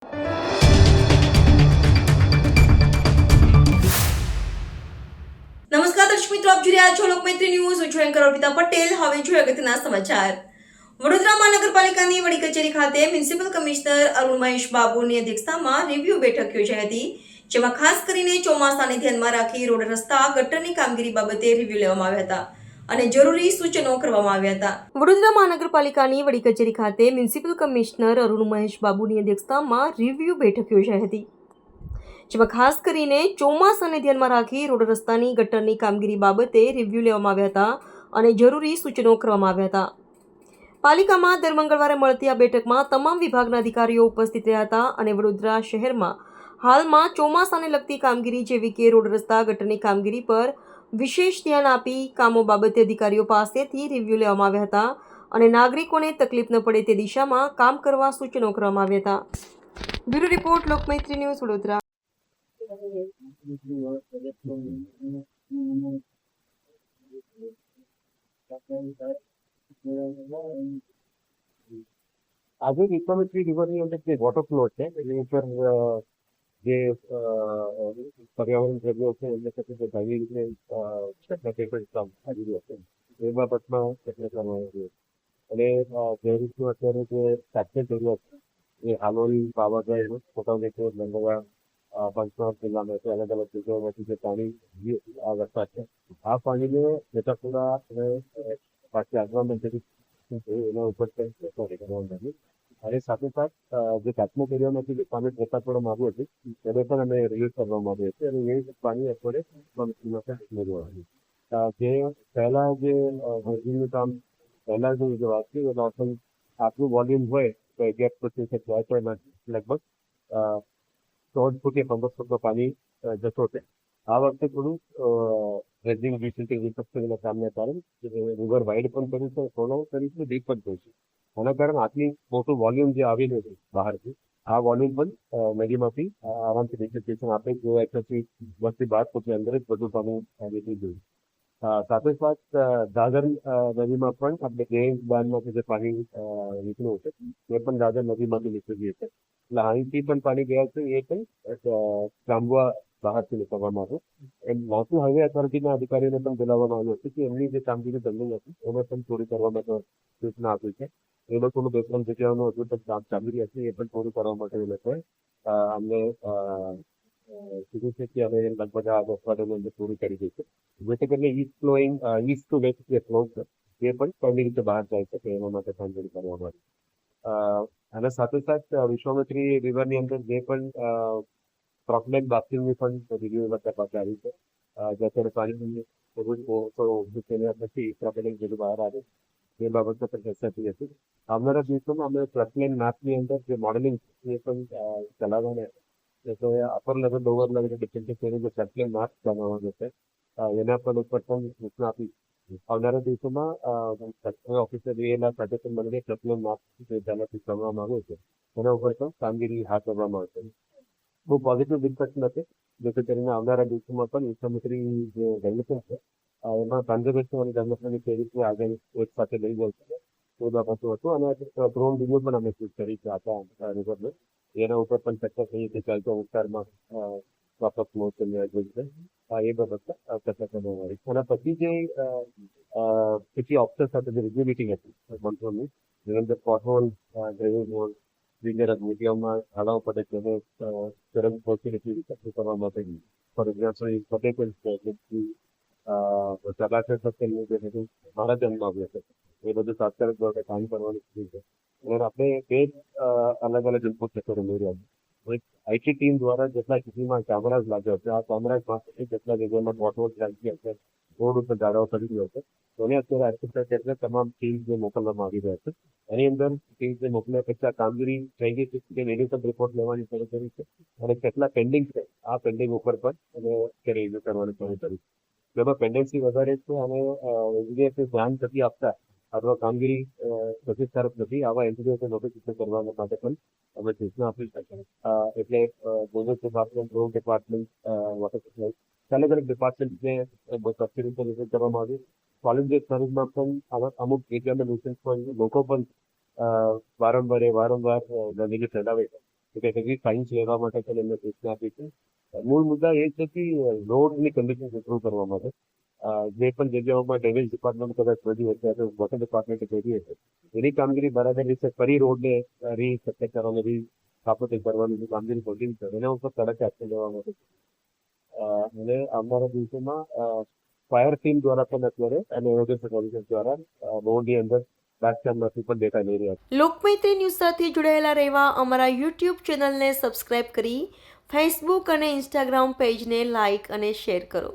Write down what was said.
નમસ્કાર દર્શક મિત્રો, આપ જોઈ રહ્યા છો લોકમૈત્રી ન્યૂઝ. હું છું એન્કર અર્પિતા પટેલ. હવે જોઈએ અગત્યના સમાચાર. વડોદરા મહાનગરપાલિકાની વડી કચેરી ખાતે મ્યુનિસિપલ કમિશનર અરુણ મહેશ બાબુની અધ્યક્ષતામાં રિવ્યુ બેઠક યોજાઈ હતી, જેમાં ખાસ કરીને ચોમાસાને ધ્યાનમાં રાખી રોડ રસ્તા ગટરની કામગીરી બાબતે રિવ્યુ લેવામાં આવ્યા હતા અને જરૂરી સૂચનો કરવામાં આવ્યા હતા. વડોદરા મહાનગરપાલિકાની વડી કચેરી ખાતે મ્યુનિસિપલ કમિશનર અરુણ મહેશ બાબુની અધ્યક્ષતામાં રિવ્યુ બેઠક યોજાઈ હતી, જેમાં ખાસ કરીને ચોમાસાને ધ્યાનમાં રાખી રોડ રસ્તાની ગટરની કામગીરી બાબતે રિવ્યુ લેવામાં આવ્યા હતા અને જરૂરી સૂચનો કરવામાં આવ્યા હતા. પાલિકામાં દર મંગળવારે મળતી આ બેઠકમાં તમામ વિભાગના અધિકારીઓ ઉપસ્થિત રહ્યા હતા અને વડોદરા શહેરમાં હાલમાં ચોમાસાને લગતી કામગીરી જેવી કે રોડ રસ્તા ગટરની કામગીરી પર વિશેષ ધ્યાન આપી કામો બાબતે અધિકારીઓ પાસેથી રિવ્યુ લેવામાં આવ્યા હતા અને નાગરિકોને તકલીફ ન પડે તે દિશામાં કામ કરવા સૂચનો કરવામાં આવ્યા હતા. Bureau report, Lokmaitri news, Vadodara. આજે વિશ્વામિત્રી રિવરની અંદર જે વોટર ફ્લો છે એની ઉપર જે પર્યાવરણ દ્રવ્યો છે એમને સાથે જે ભાવી રીતે કામ કરી રહ્યો છે એ બાબતમાં ચર્ચા કરવામાં આવી અને જે રીતનું અત્યારે જે સાચે જરૂરિયાત છે એ હાલોલ પાવાગઢ છોટાઉદેપુર નંદવા પંચમહાલ જિલ્લામાં છે અલગ અલગ જગ્યાઓમાંથી જે પાણી આ વરસાદ છે આ પાણીને જેટાપુરા અને પાછી આગળમાં એના ઉપર કરવામાં આવ્યું અને સાથે સાથ જે કાચમો એરિયામાંથી પાણી પ્રસાદ કરવામાં આવ્યું હતું તેને પણ અમે રિલીઝ કરવામાં આવ્યું હતું અને એ પાણી અત્યારે મેળવવામાં આવ્યું. જે પહેલા જે હોર્ડિંગનું કામ પહેલા જે વાત કરી એટલે આટલું વોલ્યુમ હોય તો 11% જાય તો એમાં લગભગ 14 ફૂટ કે 15 ફૂટનું પાણી જતો છે. આ વખતે થોડું ડ્રેજિંગ રિસ્ટ્રક્ચરના કામને કારણે રિવર વાઇડ પણ કર્યું છે, ફોલો કર્યું છે, ડીપ પણ કર્યું છે. આના કારણે આટલી મોટું વોલ્યુમ જે આવેલું છે બહારથી આ વોલ્યુમ પણ નદીમાંથી આરામથી રિસ્ટ્રક્શન આપે જો એકથી 10-12 ફૂટની અંદર જ બધું પાણી નીકળી ગયું. સાથે સાથ દાદર નદીમાં પણ આપણે ગેંગ બાંધમાંથી જે પાણી નીકળ્યું છે એ પણ દાદર નદીમાંથી નીકળી ગયું છે. એટલે અહીંથી પણ પાણી ગયા છે એ પણ ચાંબવા બહારથી નીકળવામાં આવ્યું. એમ નેશનલ હાઈવે ઓથોરિટીના અધિકારીઓને પણ બોલાવવામાં આવ્યું હતું કે એમની જે કામગીરી પેન્ડિંગ હતી એને પણ પૂરી કરવા માટે સૂચના આપી છે. એ લોકોનું 2-3 જગ્યાઓનું હજુ તક કામગીરી હતી એ પણ પૂરી કરવા માટે એ લોકોએ અમને કીધું છે કે અમે લગભગ આ અઠવાડિયાની અંદર પૂરી કરી દઈશું. જેથી કરીને ઈસ્ટ ટુ વેસ્ટ જે ફ્લો છે એ પણ કઈ રીતે બહાર જાય છે તો એના માટે કામગીરી કરવામાં આવી. અને સાથે સાથ વિશ્વામિત્રી રિવરની અંદર જે પણ પ્રોક્લેટ બાથરૂમની પણ રિવ્યુ તપાસ આવી છે. અત્યારે પાણી નથી પ્રોપેલિંગ બધું બહાર આવે એ બાબતમાં પણ ચર્ચા થઈ હતી. આવનારા દિવસોમાં અમે પ્રોક્લેન મેપની અંદર જે મોડેલિંગ એ પણ ચલાવવાના એટલે upper level lower level different જે પ્રોક્લેન મેપ બનાવવાનો છે એના પર ઉપર પણ સૂચના આપી. આવનારા દિવસોમાં ઓફિસર એના સાથે પણ મળીને પ્રોક્લેન મેપ જેનાથી કરવામાં આવ્યો છે એના ઉપર પણ કામગીરી હાથ ધરવામાં આવશે. બહુ પોઝિટિવ ડિસ્કશન હતી જેથી કરીને આવનારા દિવસોમાં પણ વિશ્વામિત્રી જે ડેવલપમેન્ટ છે એમાં કન્ઝર્વેશન અને ડેવલપમેન્ટની કેવી રીતે આગળ એક સાથે લઈ જાય છે એ બાબતું હતું અને ડ્રોન વિડીયો પણ અમે શૂટ કરી છે આખા રિવરને એના ઉપર પણ ચર્ચા થઈ કે ચાલતો વિસ્તારમાં પ્રોપર ફ્લો છે એ બાબત ચર્ચા કરવામાં આવી. અને પછી જે પછી ઓફિસર સાથે જે રિવ્યુ મિટિંગ હતી કંટ્રોલની જેની અંદર પોટહોલ ડ્રેનેજ હોલ મીડિયામાં ખાડાઓ પડે તેને ઝડપ પહોંચી નથી કરવા માટે ફોર એક્ઝામ્પલ ફતેહગંજ ચલાચર મારા જન્મ આવ્યો છે એ બધું તાત્કાલિક ધોરણે કામ કરવાનું છે અને આપણે બે અલગ અલગ ઇનપુટ સેક્ટરો લઈ રહ્યા છે. આઈટી ટીમ દ્વારા જેટલા સિટીમાં કેમેરાઝ લાગ્યા છે આ કેમેરાઝ માટે જેટલા જગ્યામાં ફોટોઝ લાગી છે રોડ ઉપર જાળવો કરી રહ્યો છે એને અત્યારે આર્કિટેક્ચર તમામ ટીમ જે મોકલવામાં આવી રહ્યા છે એની અંદર ટીમ જે મોકલ્યા પછી આ કામગીરી થઈ ગઈ છે કે મેડિકલ રિપોર્ટ લેવાની શરૂ કરી છે અને કેટલા પેન્ડિંગ છે આ પેન્ડિંગ ઉપર પણ અને અત્યારે રિવ્યુ કરવાની શરૂ કરી છે. જેમાં પેન્ડન્સી વધારે છે અને એન્જિનિયરને ધ્યાન નથી આપતા અથવા કામગીરી પ્રતિષ્ઠારક નથી આવા એન્જિનિયરને નોટિફિકેશન કરવા માટે પણ અમે સૂચના આપી શકીએ. એટલે bonus department, road department, water supply અલગ અલગ ડિપાર્ટમેન્ટને સબસિડી પર રિઝલ્ટ કરવામાં આવ્યું. સોલિડ વેસ્ટ સર્વિસમાં પણ અમુક એરિયામાં ન્યુસન્સ પણ લોકો પણ વારંવાર ગંદકી ફેલાવે છે કેટેગરી સાયન્સ લેવા માટે પણ એમને સૂચના આપી છે. મૂળ મુદ્દા એ છે કે રોડની કન્ડિશન ઇમ્પ્રુવ કરવા માટે જે પણ જગ્યાઓમાં ડ્રેનેજ ડિપાર્ટમેન્ટ કદાચ બધી હશે અથવા વોટર ડિપાર્ટમેન્ટ કરી હશે એની કામગીરી બરાબર રીતે ફરી રોડને રીસ્ટ્રક્ચર કરવાની રીસ્થાપિત કરવાની કામગીરી હોતી છે એના ઉપર કડક એક્શન લેવા માટે અને આવનારા દિવસોમાં ફાયર ટીમ દ્વારા પણ અત્યારે અને એરોગેશન ઓફિસર દ્વારા રોડની અંદર બાંધકામમાંથી પણ ડેટા લઈ રહ્યા છે. લોકમૈત્રી ન્યૂઝ સાથે જોડાયેલા રહેવા અમારા યુટ્યુબ ચેનલને સબસ્ક્રાઇબ કરી ફેસબુક અને ઇન્સ્ટાગ્રામ પેજને લાઇક અને શેર કરો.